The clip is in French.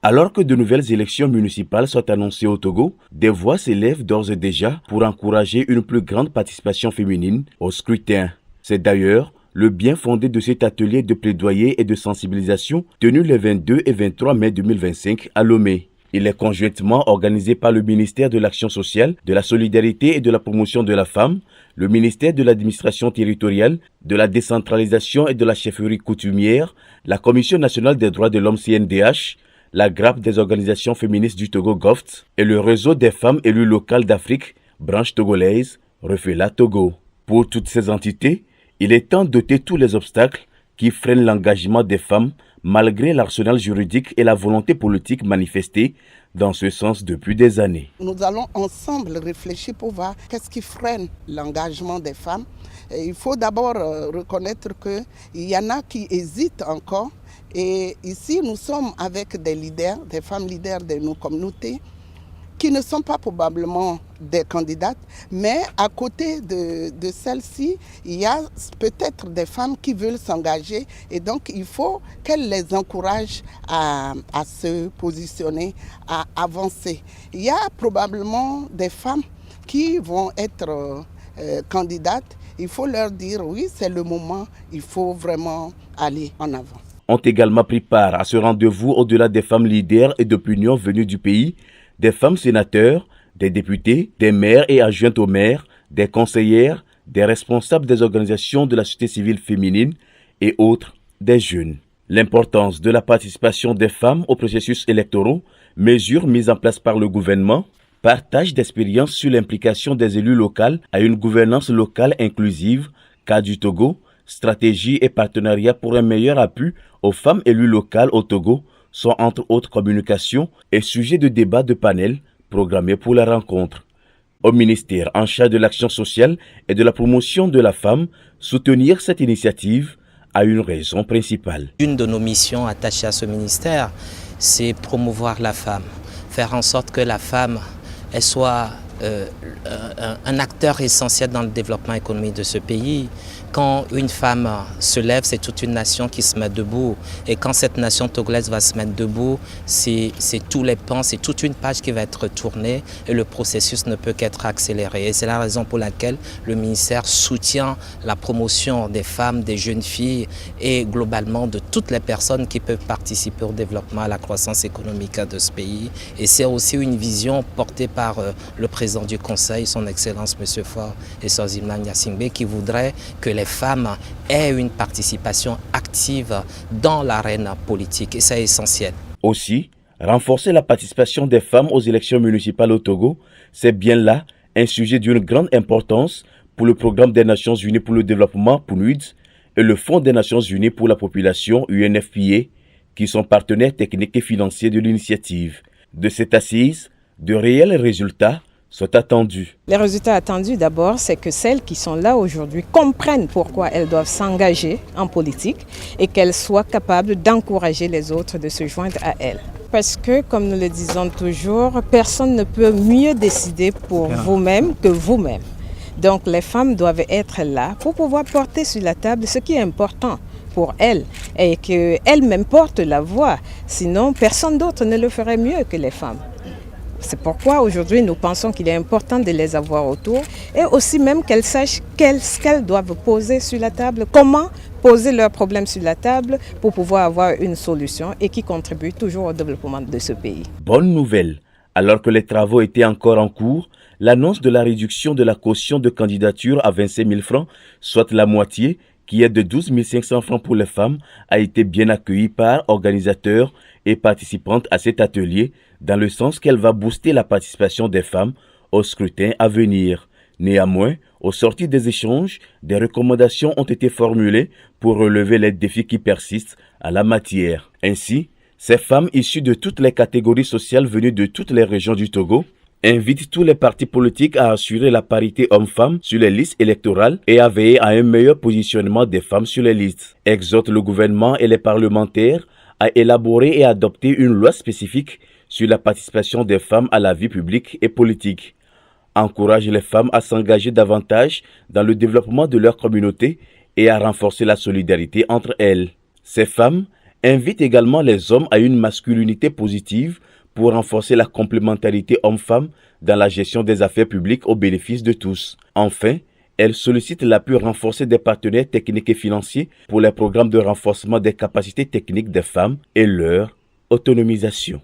Alors que de nouvelles élections municipales sont annoncées au Togo, des voix s'élèvent d'ores et déjà pour encourager une plus grande participation féminine au scrutin. C'est d'ailleurs le bien fondé de cet atelier de plaidoyer et de sensibilisation tenu les 22 et 23 mai 2025 à Lomé. Il est conjointement organisé par le ministère de l'Action sociale, de la solidarité et de la promotion de la femme, le ministère de l'administration territoriale, de la décentralisation et de la chefferie coutumière, la Commission nationale des droits de l'homme CNDH, la grappe des organisations féministes du Togo GOFT et le réseau des femmes élues locales d'Afrique, branche togolaise, Refela Togo. Pour toutes ces entités, il est temps d'ôter tous les obstacles qui freinent l'engagement des femmes malgré l'arsenal juridique et la volonté politique manifestée dans ce sens depuis des années. Nous allons ensemble réfléchir pour voir qu'est-ce qui freine l'engagement des femmes. Et il faut d'abord reconnaître qu'il y en a qui hésitent encore. Et ici, nous sommes avec des leaders, des femmes leaders de nos communautés, qui ne sont pas probablement des candidates, mais à côté de celles-ci, il y a peut-être des femmes qui veulent s'engager et donc il faut qu'elles les encouragent à se positionner, à avancer. Il y a probablement des femmes qui vont être candidates. Il faut leur dire oui, c'est le moment, il faut vraiment aller en avant. Ont également pris part à ce rendez-vous au-delà des femmes leaders et d'opinion venues du pays, des femmes sénateurs, des députés, des maires et adjointes aux maires, des conseillères, des responsables des organisations de la société civile féminine et autres, des jeunes. L'importance de la participation des femmes aux processus électoraux, mesures mises en place par le gouvernement, partage d'expériences sur l'implication des élus locaux à une gouvernance locale inclusive, cas du Togo, stratégie et partenariat pour un meilleur appui aux femmes élues locales au Togo sont entre autres communications et sujets de débat de panel programmés pour la rencontre. Au ministère en charge de l'action sociale et de la promotion de la femme, soutenir cette initiative a une raison principale. Une de nos missions attachées à ce ministère, c'est promouvoir la femme, faire en sorte que la femme elle soit un acteur essentiel dans le développement économique de ce pays. Quand une femme se lève, c'est toute une nation qui se met debout. Et quand cette nation togolaise va se mettre debout, c'est tous les pans, c'est toute une page qui va être tournée et le processus ne peut qu'être accéléré. Et c'est la raison pour laquelle le ministère soutient la promotion des femmes, des jeunes filles et globalement de toutes les personnes qui peuvent participer au développement, à la croissance économique de ce pays. Et c'est aussi une vision portée par le président du Conseil, son Excellence M. Faure et Sozimna Gnassingbé, qui voudrait que les femmes aient une participation active dans l'arène politique et c'est essentiel. Aussi, renforcer la participation des femmes aux élections municipales au Togo, c'est bien là un sujet d'une grande importance pour le programme des Nations Unies pour le développement PNUD et le Fonds des Nations Unies pour la population UNFPA, qui sont partenaires techniques et financiers de l'initiative. De cette assise, de réels résultats sont attendus. Les résultats attendus d'abord, c'est que celles qui sont là aujourd'hui comprennent pourquoi elles doivent s'engager en politique et qu'elles soient capables d'encourager les autres de se joindre à elles. Parce que, comme nous le disons toujours, personne ne peut mieux décider pour vous-même que vous-même. Donc les femmes doivent être là pour pouvoir porter sur la table ce qui est important pour elles et qu'elles-mêmes portent la voix. Sinon, personne d'autre ne le ferait mieux que les femmes. C'est pourquoi aujourd'hui nous pensons qu'il est important de les avoir autour et aussi même qu'elles sachent ce qu'elles doivent poser sur la table, comment poser leurs problèmes sur la table pour pouvoir avoir une solution et qui contribue toujours au développement de ce pays. Bonne nouvelle, alors que les travaux étaient encore en cours, l'annonce de la réduction de la caution de candidature à 25 000 francs, soit la moitié, qui est de 12 500 francs pour les femmes, a été bien accueillie par organisateurs et participantes à cet atelier, dans le sens qu'elle va booster la participation des femmes au scrutin à venir. Néanmoins, au sortir des échanges, des recommandations ont été formulées pour relever les défis qui persistent à la matière. Ainsi, ces femmes issues de toutes les catégories sociales venues de toutes les régions du Togo invitent tous les partis politiques à assurer la parité hommes-femmes sur les listes électorales et à veiller à un meilleur positionnement des femmes sur les listes. Exhortent le gouvernement et les parlementaires à élaborer et adopter une loi spécifique sur la participation des femmes à la vie publique et politique. Encourage les femmes à s'engager davantage dans le développement de leur communauté et à renforcer la solidarité entre elles. Ces femmes invite également les hommes à une masculinité positive pour renforcer la complémentarité homme-femme dans la gestion des affaires publiques au bénéfice de tous. Enfin, elle sollicite l'appui renforcé des partenaires techniques et financiers pour les programmes de renforcement des capacités techniques des femmes et leur autonomisation.